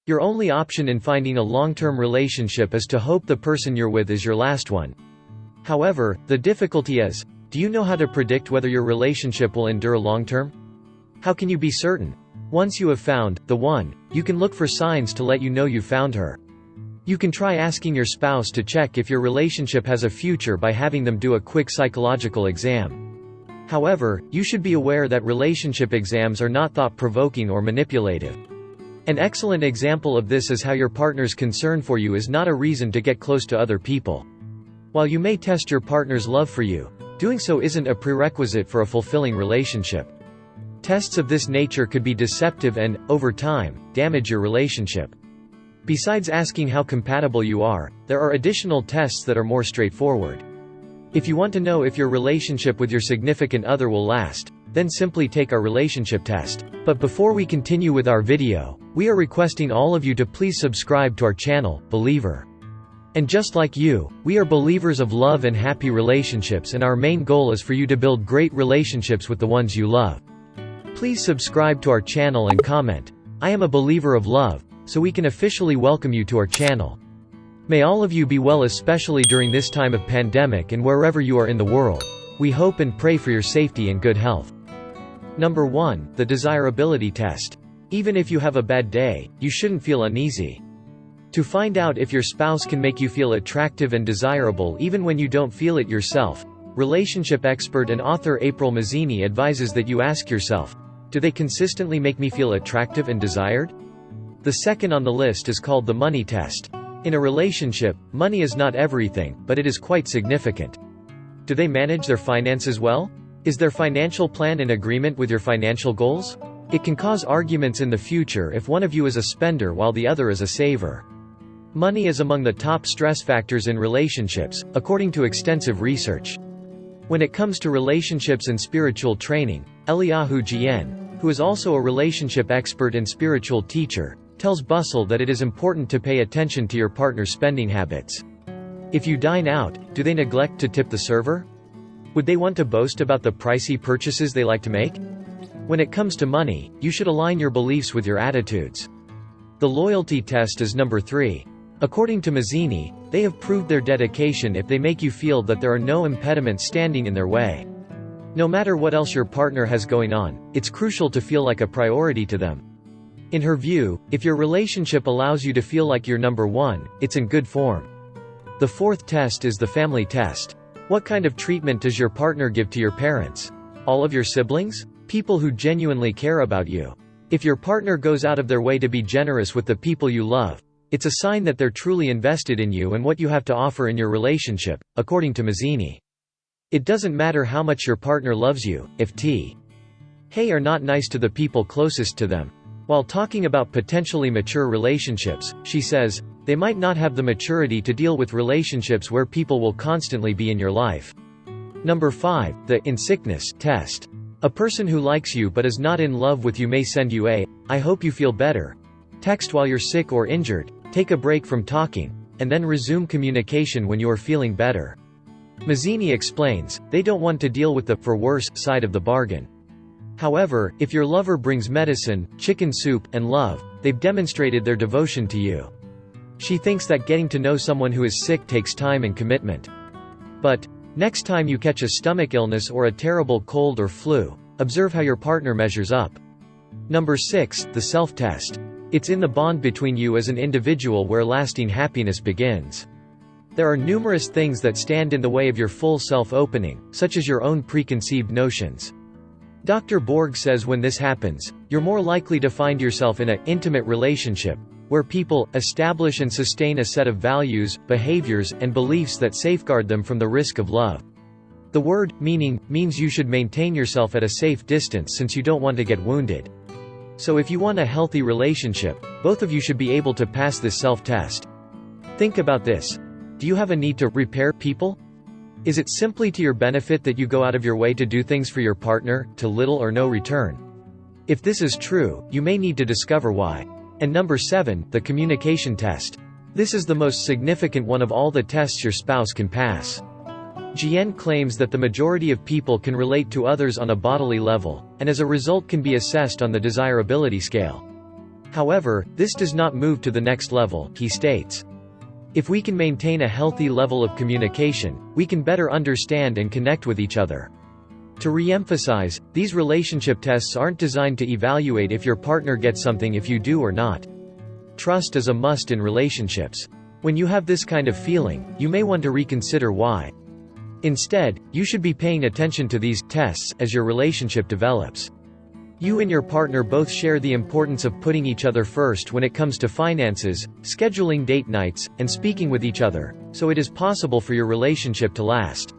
Your only option in finding a long-term relationship is to hope the person you're with is your last one. However, the difficulty is, do you know how to predict whether your relationship will endure long-term? How can you be certain? Once you have found the one, you can look for signs to let you know you found her. You can try asking your spouse to check if your relationship has a future by having them do a quick psychological exam. However, you should be aware that relationship exams are not thought-provoking or manipulative. An excellent example of this is how your partner's concern for you is not a reason to get close to other people. While you may test your partner's love for you, doing so isn't a prerequisite for a fulfilling relationship. Tests of this nature could be deceptive and, over time, damage your relationship. Besides asking how compatible you are, there are additional tests that are more straightforward. If you want to know if your relationship with your significant other will last, then simply take our relationship test. But before we continue with our video, we are requesting all of you to please subscribe to our channel, Billyver. And just like you, we are believers of love and happy relationships, and our main goal is for you to build great relationships with the ones you love. Please subscribe to our channel and comment, "I am a believer of love," so we can officially welcome you to our channel. May all of you be well, especially during this time of pandemic and wherever you are in the world. We hope and pray for your safety and good health. Number 1, the desirability test. Even if you have a bad day, you shouldn't feel uneasy. To find out if your spouse can make you feel attractive and desirable even when you don't feel it yourself, relationship expert and author April Mazzini advises that you ask yourself, do they consistently make me feel attractive and desired? The second on the list is called the money test. In a relationship, money is not everything, but it is quite significant. Do they manage their finances well? Is their financial plan in agreement with your financial goals? It can cause arguments in the future if one of you is a spender while the other is a saver. Money is among the top stress factors in relationships, according to extensive research. When it comes to relationships and spiritual training, Eliyahu Jian, who is also a relationship expert and spiritual teacher, tells Bustle that it is important to pay attention to your partner's spending habits. If you dine out, do they neglect to tip the server? Would they want to boast about the pricey purchases they like to make? When it comes to money, you should align your beliefs with your attitudes. The loyalty test is number 3. According to Mazzini, they have proved their dedication if they make you feel that there are no impediments standing in their way. No matter what else your partner has going on, it's crucial to feel like a priority to them. In her view, if your relationship allows you to feel like you're number 1, it's in good form. The 4th test is the family test. What kind of treatment does your partner give to your parents? All of your siblings? People who genuinely care about you. If your partner goes out of their way to be generous with the people you love, it's a sign that they're truly invested in you and what you have to offer in your relationship, according to Mazzini. It doesn't matter how much your partner loves you, if they are not nice to the people closest to them. While talking about potentially mature relationships, she says, they might not have the maturity to deal with relationships where people will constantly be in your life. Number 5, the in sickness test. A person who likes you but is not in love with you may send you a, "I hope you feel better" text while you're sick or injured, take a break from talking, and then resume communication when you are feeling better. Mazzini explains, they don't want to deal with the for worse side of the bargain. However, if your lover brings medicine, chicken soup, and love, they've demonstrated their devotion to you. She thinks that getting to know someone who is sick takes time and commitment. But, next time you catch a stomach illness or a terrible cold or flu, observe how your partner measures up. Number 6, the self-test. It's in the bond between you as an individual where lasting happiness begins. There are numerous things that stand in the way of your full self-opening, such as your own preconceived notions. Dr. Borg says when this happens, you're more likely to find yourself in an intimate relationship, where people establish and sustain a set of values, behaviors, and beliefs that safeguard them from the risk of love. The word meaning means you should maintain yourself at a safe distance since you don't want to get wounded. So if you want a healthy relationship, both of you should be able to pass this self-test. Think about this. Do you have a need to repair people? Is it simply to your benefit that you go out of your way to do things for your partner, to little or no return? If this is true, you may need to discover why. And number 7, the communication test. This is the most significant one of all the tests your spouse can pass. Jian claims that the majority of people can relate to others on a bodily level, and as a result can be assessed on the desirability scale. However, this does not move to the next level, he states. If we can maintain a healthy level of communication, we can better understand and connect with each other. To re-emphasize, these relationship tests aren't designed to evaluate if your partner gets something if you do or not. Trust is a must in relationships. When you have this kind of feeling, you may want to reconsider why. Instead, you should be paying attention to these tests as your relationship develops. You and your partner both share the importance of putting each other first when it comes to finances, scheduling date nights, and speaking with each other, so it is possible for your relationship to last.